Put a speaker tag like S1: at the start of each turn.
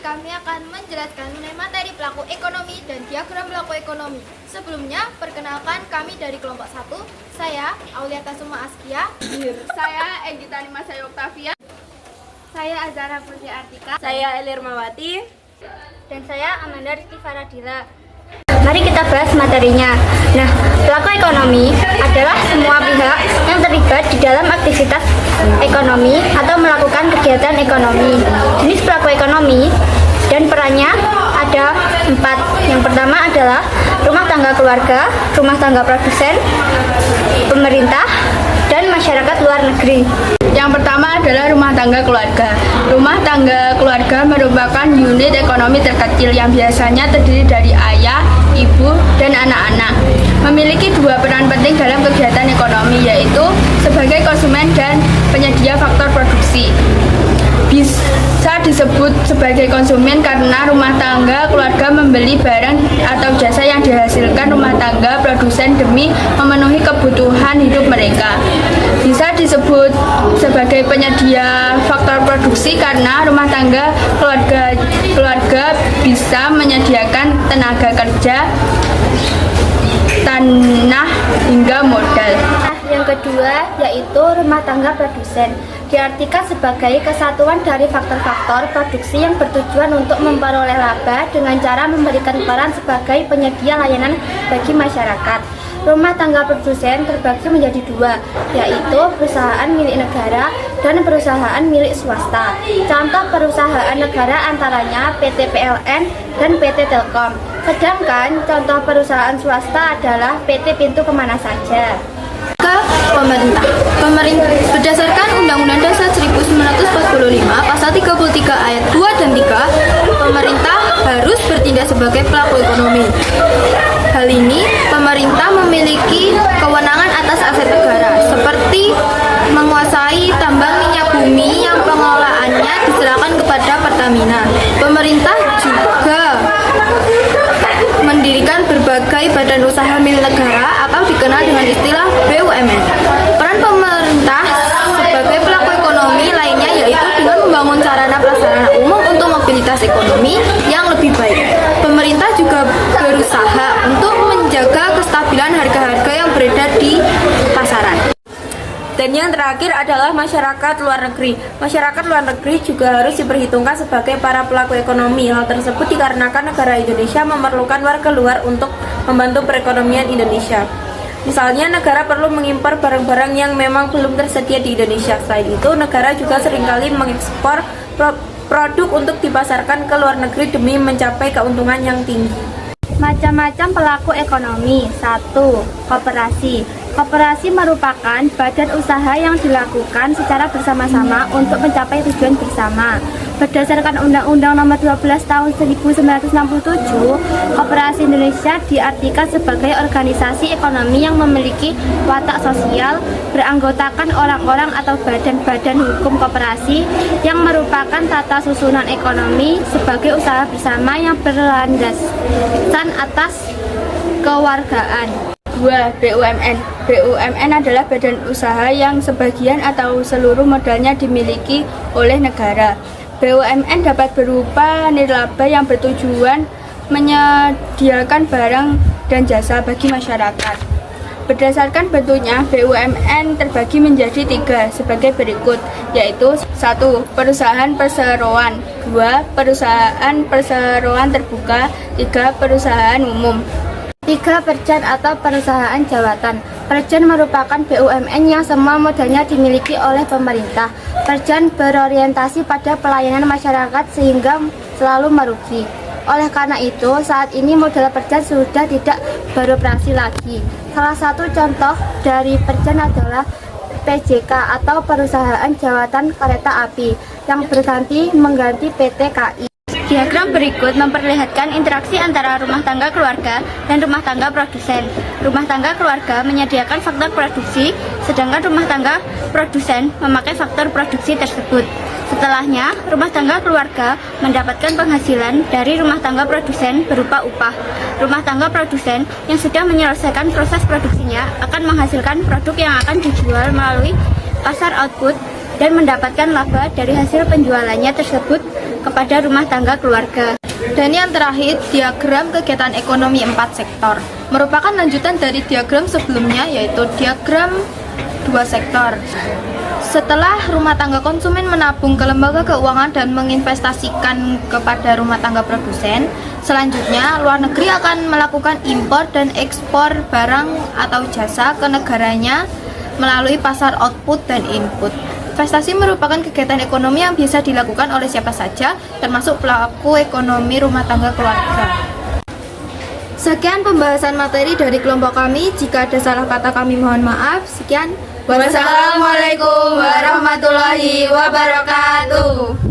S1: kami akan menjelaskan mengenai materi pelaku ekonomi dan diagram pelaku ekonomi. Sebelumnya, perkenalkan kami dari kelompok 1. Saya Aulia Tasuma Askia.
S2: Saya Egita Nimasaya Oktavia.
S1: Saya Azara Putri Artika.
S2: Saya Elir Mawati.
S1: Dan saya Amanda Rizky Faradila. Mari kita bahas materinya. Nah, pelaku ekonomi adalah semua pihak yang terlibat di dalam aktivitas ekonomi atau melakukan kegiatan ekonomi. Jenis pelaku ekonomi dan perannya ada 4. Yang pertama adalah rumah tangga keluarga, rumah tangga produsen, pemerintah, dan masyarakat luar negeri.
S2: Yang pertama adalah rumah tangga keluarga. Rumah tangga keluarga merupakan unit ekonomi terkecil yang biasanya terdiri dari ayah, ibu, dan anak-anak. Memiliki 2 peran penting dalam kegiatan ekonomi, yaitu sebagai konsumen dan penyedia faktor produksi. Bisa disebut sebagai konsumen karena rumah tangga keluarga membeli barang atau jasa yang dihasilkan rumah tangga produsen demi memenuhi kebutuhan hidup mereka. Bisa disebut sebagai penyedia faktor produksi karena rumah tangga keluarga bisa menyediakan tenaga kerja, tanah, hingga modal.
S1: Yang kedua yaitu rumah tangga produsen. Diartikan sebagai kesatuan dari faktor-faktor produksi yang bertujuan untuk memperoleh laba dengan cara memberikan peran sebagai penyedia layanan bagi masyarakat. Rumah tangga produsen terbagi menjadi 2, yaitu perusahaan milik negara dan perusahaan milik swasta. Contoh perusahaan negara antaranya PT PLN dan PT Telkom. Sedangkan contoh perusahaan swasta adalah PT Pintu Kemana Saja.
S3: Pemerintah berdasarkan Undang-Undang Dasar 1945 Pasal 33 ayat 2 dan 3, pemerintah harus bertindak sebagai pelaku ekonomi. Hal ini, pemerintah memiliki kewenangan atas aset negara seperti menguasai tambang minyak bumi yang pengelolaannya diserahkan kepada Pertamina. Pemerintah juga mendirikan berbagai badan usaha milik negara atau dikenal dengan istilah BUMN. Peran pemerintah sebagai pelaku ekonomi lainnya yaitu dengan membangun sarana prasarana umum untuk mobilitas ekonomi yang lebih baik. Pemerintah juga berusaha untuk menjaga kestabilan harga-harga yang beredar di pasaran. Dan yang terakhir adalah masyarakat luar negeri. Masyarakat luar negeri juga harus diperhitungkan sebagai para pelaku ekonomi. Hal tersebut dikarenakan negara Indonesia memerlukan warga luar untuk membantu perekonomian Indonesia. Misalnya, negara perlu mengimpor barang-barang yang memang belum tersedia di Indonesia. Selain itu, negara juga seringkali mengekspor produk untuk dipasarkan ke luar negeri demi mencapai keuntungan yang tinggi.
S1: Macam-macam pelaku ekonomi. 1. Koperasi. Koperasi merupakan badan usaha yang dilakukan secara bersama-sama untuk mencapai tujuan bersama. Berdasarkan Undang-Undang Nomor 12 Tahun 1967, Koperasi Indonesia diartikan sebagai organisasi ekonomi yang memiliki watak sosial, beranggotakan orang-orang atau badan-badan hukum koperasi yang merupakan tata susunan ekonomi sebagai usaha bersama yang berlandaskan atas kewargaan.
S2: 2. BUMN. BUMN adalah badan usaha yang sebagian atau seluruh modalnya dimiliki oleh negara. BUMN dapat berupa nirlaba yang bertujuan menyediakan barang dan jasa bagi masyarakat. Berdasarkan bentuknya, BUMN terbagi menjadi 3 sebagai berikut, yaitu 1. Perusahaan perseroan, 2. Perusahaan perseroan terbuka, 3. Perusahaan umum.
S1: 3. Perjan atau perusahaan jawatan. Perjan merupakan BUMN yang semua modalnya dimiliki oleh pemerintah. Perjan berorientasi pada pelayanan masyarakat sehingga selalu merugi. Oleh karena itu, saat ini modal perjan sudah tidak beroperasi lagi. Salah satu contoh dari perjan adalah PJK atau Perusahaan Jawatan Kereta Api yang mengganti PT KAI. Diagram berikut memperlihatkan interaksi antara rumah tangga keluarga dan rumah tangga produsen. Rumah tangga keluarga menyediakan faktor produksi, sedangkan rumah tangga produsen memakai faktor produksi tersebut. Setelahnya, rumah tangga keluarga mendapatkan penghasilan dari rumah tangga produsen berupa upah. Rumah tangga produsen yang sudah menyelesaikan proses produksinya akan menghasilkan produk yang akan dijual melalui pasar output dan mendapatkan laba dari hasil penjualannya tersebut kepada rumah tangga keluarga.
S3: Dan yang terakhir, diagram kegiatan ekonomi 4 sektor merupakan lanjutan dari diagram sebelumnya, yaitu diagram 2 sektor. Setelah rumah tangga konsumen menabung ke lembaga keuangan dan menginvestasikan kepada rumah tangga produsen, selanjutnya luar negeri akan melakukan impor dan ekspor barang atau jasa ke negaranya melalui pasar output dan input. Investasi merupakan kegiatan ekonomi yang bisa dilakukan oleh siapa saja, termasuk pelaku ekonomi rumah tangga keluarga. Sekian pembahasan materi dari kelompok kami. Jika ada salah kata kami mohon maaf. Sekian.
S2: Wassalamualaikum warahmatullahi wabarakatuh.